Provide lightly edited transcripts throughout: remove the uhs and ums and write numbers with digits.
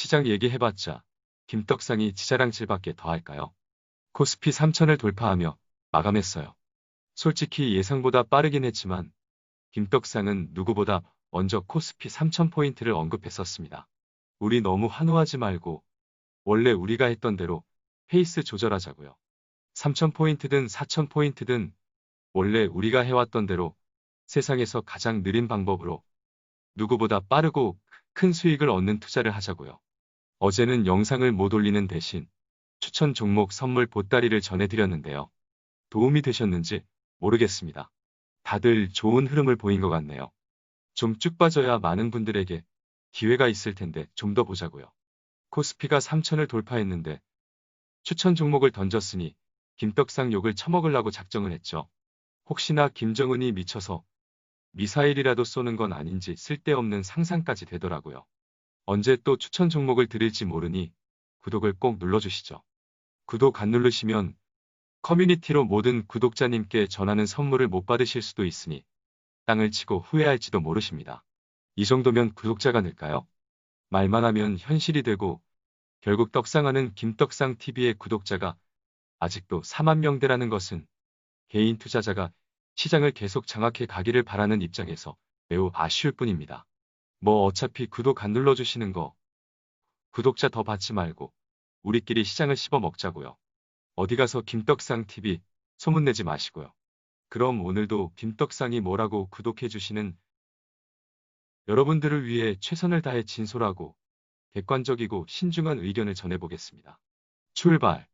시장 얘기해봤자 김떡상이 지자랑질밖에 더 할까요? 코스피 3천을 돌파하며 마감했어요. 솔직히 예상보다 빠르긴 했지만 김떡상은 누구보다 먼저 코스피 3,000포인트를 언급했었습니다. 우리 너무 환호하지 말고 원래 우리가 했던 대로 페이스 조절하자고요. 3,000포인트든 4,000포인트든 원래 우리가 해왔던 대로 세상에서 가장 느린 방법으로 누구보다 빠르고 큰 수익을 얻는 투자를 하자고요. 어제는 영상을 못 올리는 대신 추천 종목 선물 보따리를 전해드렸는데요. 도움이 되셨는지 모르겠습니다. 다들 좋은 흐름을 보인 것 같네요. 좀 쭉 빠져야 많은 분들에게 기회가 있을 텐데 좀 더 보자고요. 코스피가 3천을 돌파했는데 추천 종목을 던졌으니 김떡상 욕을 처먹으려고 작정을 했죠. 혹시나 김정은이 미쳐서 미사일이라도 쏘는 건 아닌지 쓸데없는 상상까지 되더라고요. 언제 또 추천 종목을 드릴지 모르니 구독을 꼭 눌러주시죠. 구독 안 누르시면 커뮤니티로 모든 구독자님께 전하는 선물을 못 받으실 수도 있으니 땅을 치고 후회할지도 모르십니다. 이 정도면 구독자가 늘까요? 말만 하면 현실이 되고 결국 떡상하는 김떡상TV의 구독자가 아직도 4만 명대라는 것은 개인 투자자가 시장을 계속 장악해 가기를 바라는 입장에서 매우 아쉬울 뿐입니다. 뭐 어차피 구독 안 눌러주시는 거 구독자 더 받지 말고 우리끼리 시장을 씹어 먹자고요. 어디 가서 김떡상TV 소문내지 마시고요. 그럼 오늘도 김떡상이 뭐라고 구독해주시는 여러분들을 위해 최선을 다해 진솔하고 객관적이고 신중한 의견을 전해보겠습니다. 출발!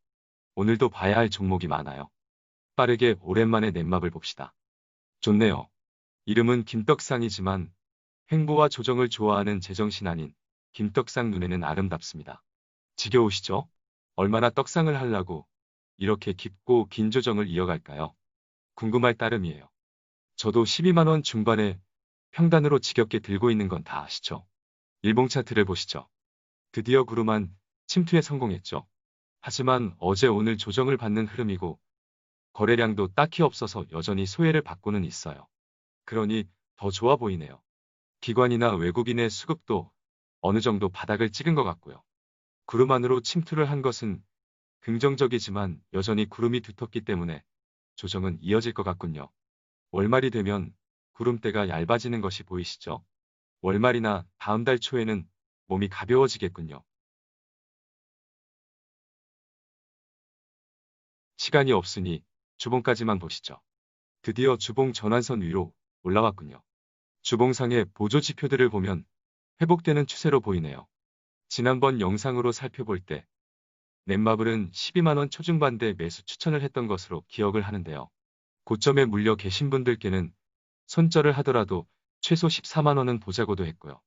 오늘도 봐야 할 종목이 많아요. 빠르게 오랜만에 넷마블 봅시다. 좋네요. 이름은 김떡상이지만 횡보와 조정을 좋아하는 제정신 아닌 김떡상 눈에는 아름답습니다. 지겨우시죠? 얼마나 떡상을 하려고 이렇게 깊고 긴 조정을 이어갈까요? 궁금할 따름이에요. 저도 12만원 중반에 평단으로 지겹게 들고 있는 건 다 아시죠? 일봉 차트를 보시죠. 드디어 구름한 침투에 성공했죠. 하지만 어제 오늘 조정을 받는 흐름이고 거래량도 딱히 없어서 여전히 소외를 받고는 있어요. 그러니 더 좋아 보이네요. 기관이나 외국인의 수급도 어느 정도 바닥을 찍은 것 같고요. 구름 안으로 침투를 한 것은 긍정적이지만 여전히 구름이 두텁기 때문에 조정은 이어질 것 같군요. 월말이 되면 구름대가 얇아지는 것이 보이시죠? 월말이나 다음 달 초에는 몸이 가벼워지겠군요. 시간이 없으니 주봉까지만 보시죠. 드디어 주봉 전환선 위로 올라왔군요. 주봉상의 보조 지표들을 보면 회복되는 추세로 보이네요. 지난번 영상으로 살펴볼 때 넷마블은 12만원 초중반대 매수 추천을 했던 것으로 기억을 하는데요. 고점에 물려 계신 분들께는 손절을 하더라도 최소 14만원은 보자고도 했고요.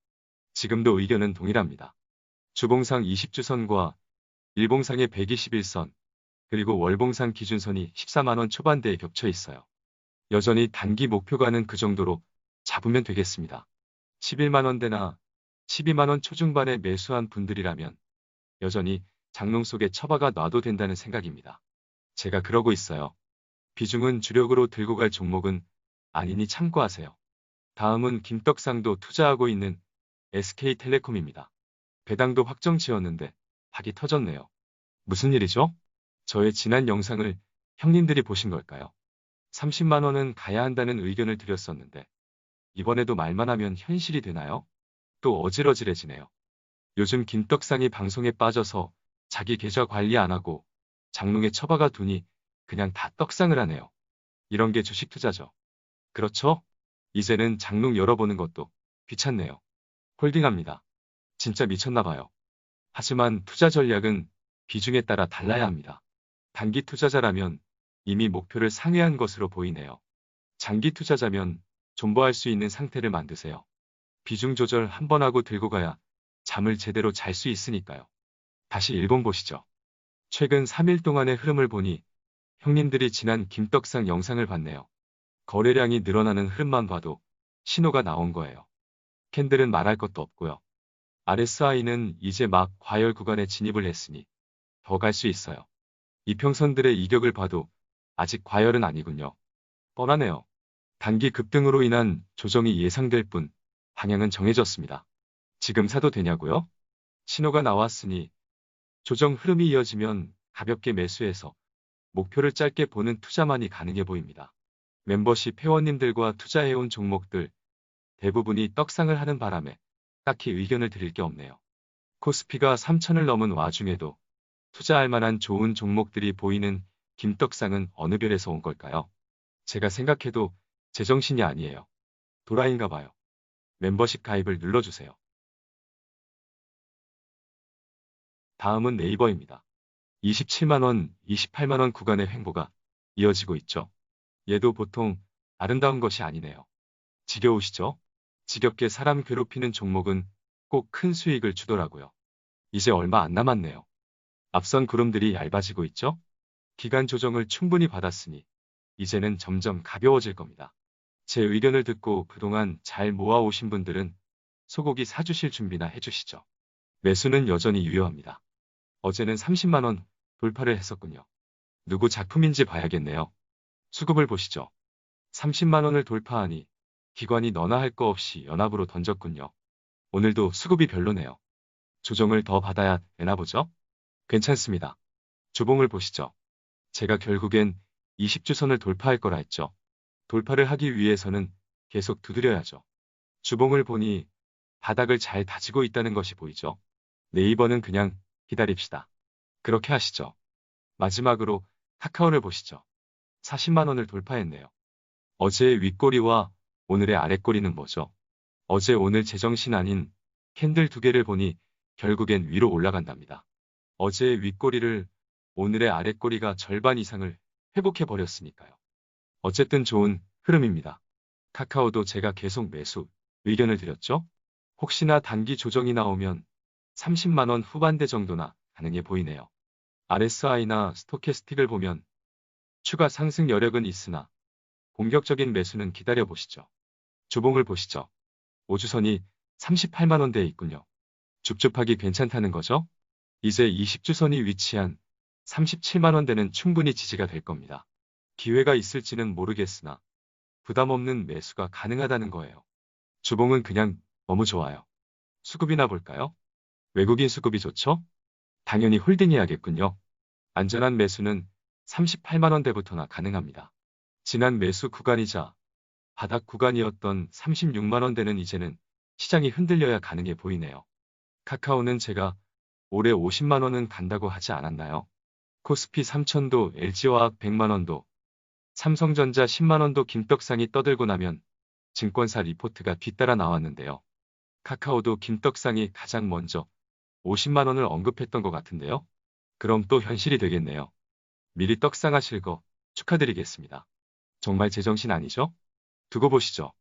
지금도 의견은 동일합니다. 주봉상 20주선과 일봉상의 121선, 그리고 월봉상 기준선이 14만원 초반대에 겹쳐 있어요. 여전히 단기 목표가는 그 정도로 잡으면 되겠습니다. 11만원대나 12만원 초중반에 매수한 분들이라면 여전히 장롱 속에 처박아 놔도 된다는 생각입니다. 제가 그러고 있어요. 비중은 주력으로 들고 갈 종목은 아니니 참고하세요. 다음은 김떡상도 투자하고 있는 SK텔레콤입니다. 배당도 확정 지었는데 닭이 터졌네요. 무슨 일이죠? 저의 지난 영상을 형님들이 보신 걸까요? 30만원은 가야 한다는 의견을 드렸었는데 이번에도 말만 하면 현실이 되나요? 또 어질어질해지네요. 요즘 김떡상이 방송에 빠져서 자기 계좌 관리 안 하고 장롱에 처박아 두니 그냥 다 떡상을 하네요. 이런 게 주식 투자죠. 그렇죠? 이제는 장롱 열어보는 것도 귀찮네요. 홀딩합니다. 진짜 미쳤나 봐요. 하지만 투자 전략은 비중에 따라 달라야 합니다. 단기 투자자라면 이미 목표를 상회한 것으로 보이네요. 장기 투자자면 존버할 수 있는 상태를 만드세요. 비중 조절 한번 하고 들고 가야 잠을 제대로 잘 수 있으니까요. 다시 일본 보시죠. 최근 3일 동안의 흐름을 보니 형님들이 지난 김떡상 영상을 봤네요. 거래량이 늘어나는 흐름만 봐도 신호가 나온 거예요. 캔들은 말할 것도 없고요. RSI는 이제 막 과열 구간에 진입을 했으니 더 갈 수 있어요. 이평선들의 이격을 봐도 아직 과열은 아니군요. 뻔하네요. 단기 급등으로 인한 조정이 예상될 뿐 방향은 정해졌습니다. 지금 사도 되냐고요? 신호가 나왔으니 조정 흐름이 이어지면 가볍게 매수해서 목표를 짧게 보는 투자만이 가능해 보입니다. 멤버십 회원님들과 투자해온 종목들 대부분이 떡상을 하는 바람에 딱히 의견을 드릴 게 없네요. 코스피가 3천을 넘은 와중에도 투자할 만한 좋은 종목들이 보이는 김떡상은 어느 별에서 온 걸까요? 제가 생각해도 제정신이 아니에요. 도라인가 봐요. 멤버십 가입을 눌러주세요. 다음은 네이버입니다. 27만원, 28만원 구간의 횡보가 이어지고 있죠. 얘도 보통 아름다운 것이 아니네요. 지겨우시죠? 지겹게 사람 괴롭히는 종목은 꼭 큰 수익을 주더라고요. 이제 얼마 안 남았네요. 앞선 구름들이 얇아지고 있죠? 기간 조정을 충분히 받았으니 이제는 점점 가벼워질 겁니다. 제 의견을 듣고 그동안 잘 모아오신 분들은 소고기 사주실 준비나 해주시죠. 매수는 여전히 유효합니다. 어제는 30만원 돌파를 했었군요. 누구 작품인지 봐야겠네요. 수급을 보시죠. 30만원을 돌파하니 기관이 너나 할 거 없이 연합으로 던졌군요. 오늘도 수급이 별로네요. 조정을 더 받아야 되나 보죠? 괜찮습니다. 주봉을 보시죠. 제가 결국엔 20주선을 돌파할 거라 했죠. 돌파를 하기 위해서는 계속 두드려야죠. 주봉을 보니 바닥을 잘 다지고 있다는 것이 보이죠. 네이버는 그냥 기다립시다. 그렇게 하시죠. 마지막으로 카카오를 보시죠. 40만원을 돌파했네요. 어제의 윗꼬리와 오늘의 아랫꼬리는 뭐죠? 어제 오늘 제정신 아닌 캔들 두 개를 보니 결국엔 위로 올라간답니다. 어제의 윗꼬리를 오늘의 아랫꼬리가 절반 이상을 회복해버렸으니까요. 어쨌든 좋은 흐름입니다. 카카오도 제가 계속 매수 의견을 드렸죠? 혹시나 단기 조정이 나오면 30만원 후반대 정도나 가능해 보이네요. RSI나 스토캐스틱을 보면 추가 상승 여력은 있으나 공격적인 매수는 기다려보시죠. 주봉을 보시죠. 5주선이 38만원대에 있군요. 줍줍하기 괜찮다는 거죠? 이제 20주선이 위치한 37만원대는 충분히 지지가 될 겁니다. 기회가 있을지는 모르겠으나 부담 없는 매수가 가능하다는 거예요. 주봉은 그냥 너무 좋아요. 수급이나 볼까요? 외국인 수급이 좋죠? 당연히 홀딩해야겠군요. 안전한 매수는 38만원대부터나 가능합니다. 지난 매수 구간이자 바닥 구간이었던 36만원대는 이제는 시장이 흔들려야 가능해 보이네요. 카카오는 제가 올해 50만원은 간다고 하지 않았나요? 코스피 3천도 LG화학 100만원도 삼성전자 10만원도 김떡상이 떠들고 나면 증권사 리포트가 뒤따라 나왔는데요. 카카오도 김떡상이 가장 먼저 50만원을 언급했던 것 같은데요. 그럼 또 현실이 되겠네요. 미리 떡상하실 거 축하드리겠습니다. 정말 제정신 아니죠? 두고 보시죠.